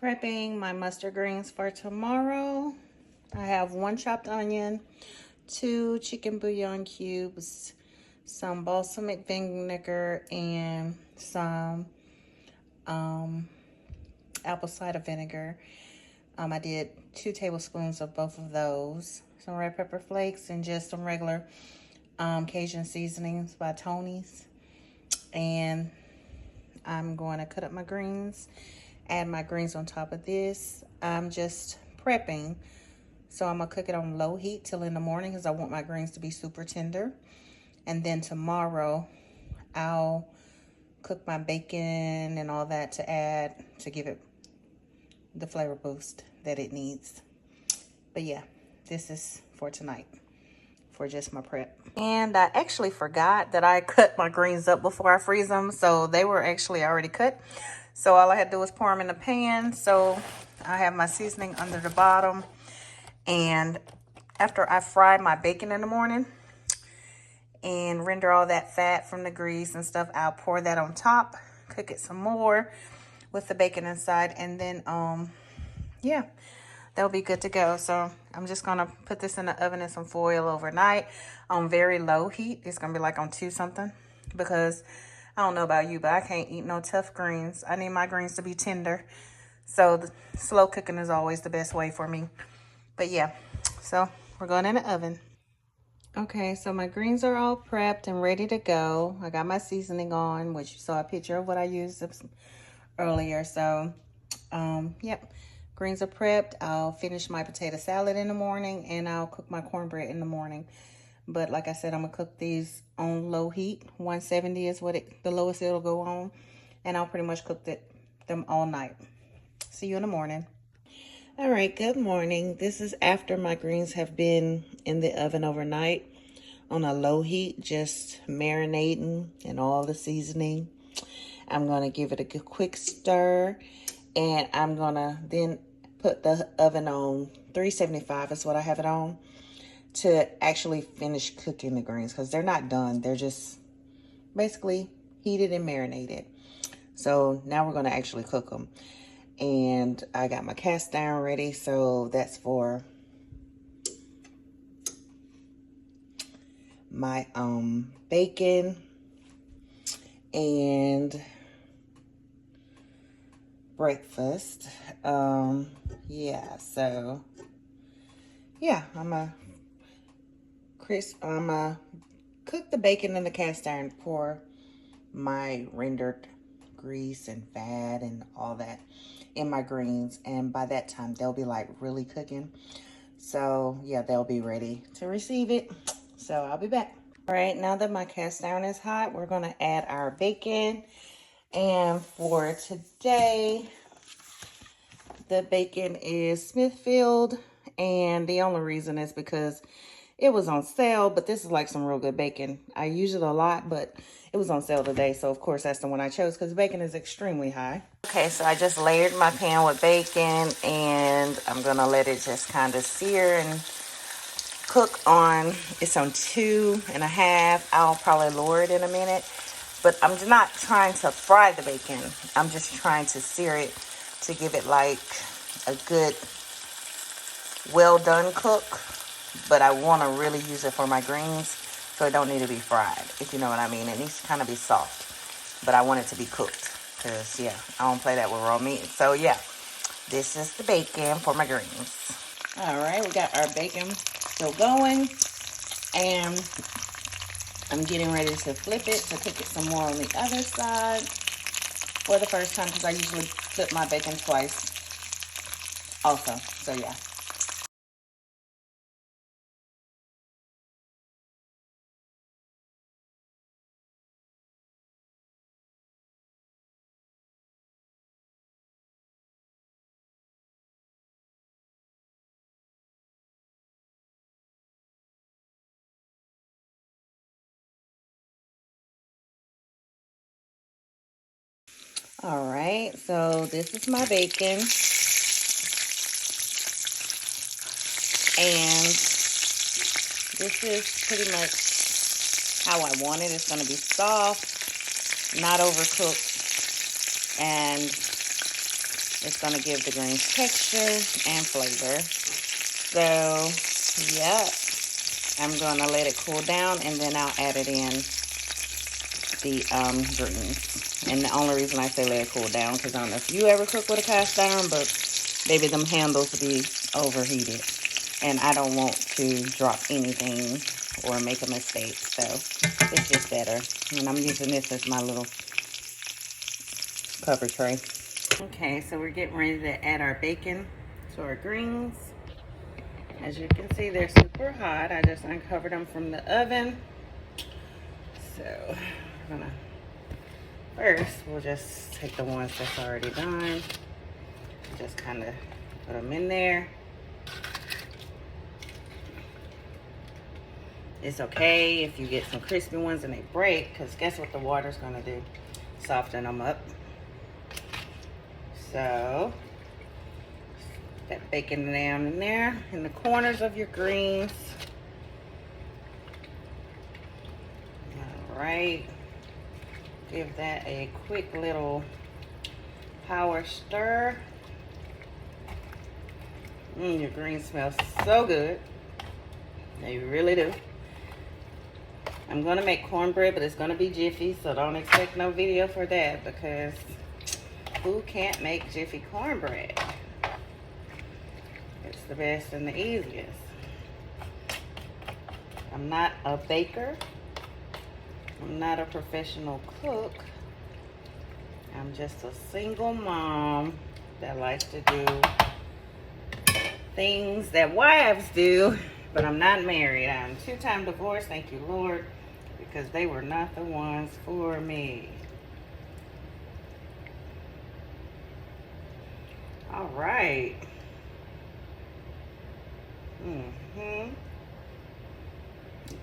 Prepping my mustard greens for tomorrow. I have 1 chopped onion, 2 chicken bouillon cubes, some balsamic vinegar, and some apple cider vinegar. I did 2 tablespoons of both of those, some red pepper flakes, and just some regular Cajun seasonings by Tony's. And I'm going to cut up my greens, add my greens on top of this. I'm just prepping, so I'm gonna cook it on low heat till in the morning because I want my greens to be super tender. And then tomorrow I'll cook my bacon and all that to add to give it the flavor boost that it needs. But yeah, this is for tonight for just my prep. And I actually forgot that I cut my greens up before I freeze them, so they were actually already cut. So all I had to do was pour them in the pan. So I have my seasoning under the bottom, and after I fry my bacon in the morning and render all that fat from the grease and stuff, I'll pour that on top, cook it some more with the bacon inside, and then yeah, that'll be good to go. So I'm just gonna put this in the oven in some foil overnight on very low heat. It's gonna be like on 2 something, because I don't know about you, but I can't eat no tough greens. I need my greens to be tender. So the slow cooking is always the best way for me. But yeah, so we're going in the oven. Okay, so my greens are all prepped and ready to go. I got my seasoning on, which you saw a picture of what I used earlier. So, yep, greens are prepped. I'll finish my potato salad in the morning, and I'll cook my cornbread in the morning. But like I said, I'm gonna cook these on low heat. 170 is what the lowest it'll go on. And I'll pretty much cook them all night. See you in the morning. All right, good morning. This is after my greens have been in the oven overnight on a low heat, just marinating and all the seasoning. I'm gonna give it a quick stir, and I'm gonna then put the oven on 375 is what I have it on, to actually finish cooking the greens, because they're not done. They're just basically heated and marinated. So now we're going to actually cook them. And I got my cast iron ready, so that's for my bacon and breakfast. Yeah, so yeah, I'm gonna cook the bacon in the cast iron, pour my rendered grease and fat and all that in my greens, and by that time they'll be like really cooking. So yeah, they'll be ready to receive it. So I'll be back. All right, now that my cast iron is hot, we're gonna add our bacon. And for today, the bacon is Smithfield, and the only reason is because it was on sale, but this is like some real good bacon. I use it a lot, but it was on sale today, so of course that's the one I chose because bacon is extremely high. Okay, so I just layered my pan with bacon, and I'm gonna let it just kind of sear and cook on, it's on 2.5. I'll probably lower it in a minute, but I'm not trying to fry the bacon. I'm just trying to sear it to give it like a good, well done cook. But I want to really use it for my greens, so it don't need to be fried, if you know what I mean. It needs to kind of be soft, but I want it to be cooked, because yeah, I don't play that with raw meat. So yeah, this is the bacon for my greens. All right, we got our bacon still going, and I'm getting ready to flip it to cook it some more on the other side for the first time, because I usually flip my bacon twice also. So yeah. All right, so this is my bacon, and this is pretty much how I want it. It's going to be soft, not overcooked, and It's gonna give the greens texture and flavor. So, yeah, I'm gonna let it cool down and then I'll add it in the greens. And the only reason I say let it cool down, because I don't know if you ever cook with a cast iron, but maybe them handles be overheated. And I don't want to drop anything or make a mistake. So it's just better. And I'm using this as my little cover tray. Okay, so we're getting ready to add our bacon to our greens. As you can see, they're super hot. I just uncovered them from the oven. So we're gonna, first we'll just take the ones that's already done. Just kind of put them in there. It's okay if you get some crispy ones and they break, because guess what the water's gonna do? Soften them up. So, that bacon down in there, in the corners of your greens. All right. Give that a quick little power stir. Your greens smell so good. They really do. I'm going to make cornbread, but it's going to be Jiffy, so don't expect no video for that, because who can't make Jiffy cornbread? It's the best and the easiest. I'm not a baker. I'm not a professional cook. I'm just a single mom that likes to do things that wives do, but I'm not married. I'm two-time divorced, thank you, Lord, because they were not the ones for me. All right.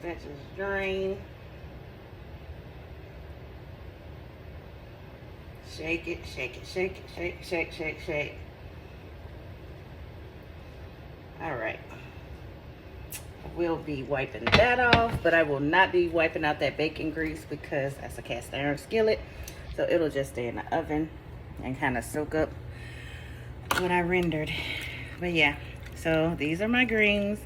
That just drain. Shake it, shake it, shake it, shake, shake, shake, shake. All right. We'll be wiping that off, but I will not be wiping out that bacon grease because that's a cast iron skillet. So it'll just stay in the oven and kind of soak up what I rendered. But yeah, so these are my greens.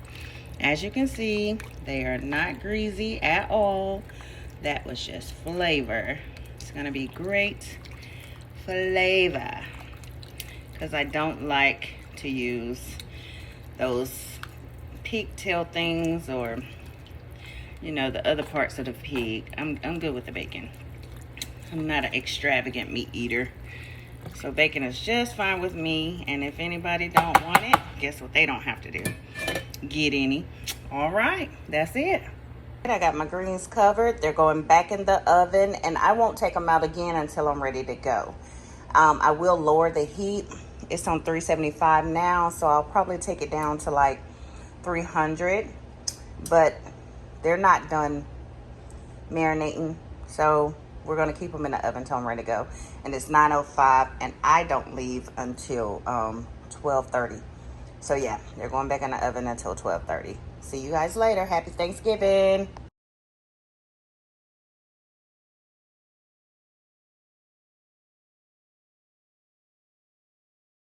As you can see, they are not greasy at all. That was just flavor. It's gonna be great flavor, because I don't like to use those pigtail things, or you know, the other parts of the pig. I'm good with the bacon. I'm not an extravagant meat eater, so bacon is just fine with me. And if anybody don't want it, guess what they don't have to do? Get any. All right, that's it. I got my greens covered. They're going back in the oven, and I won't take them out again until I'm ready to go. I will lower the heat. It's on 375 now, so I'll probably take it down to like 300, but they're not done marinating, so we're going to keep them in the oven until I'm ready to go. And it's 9:05, and I don't leave until 12:30. So yeah, they're going back in the oven until 12:30. See you guys later. Happy Thanksgiving.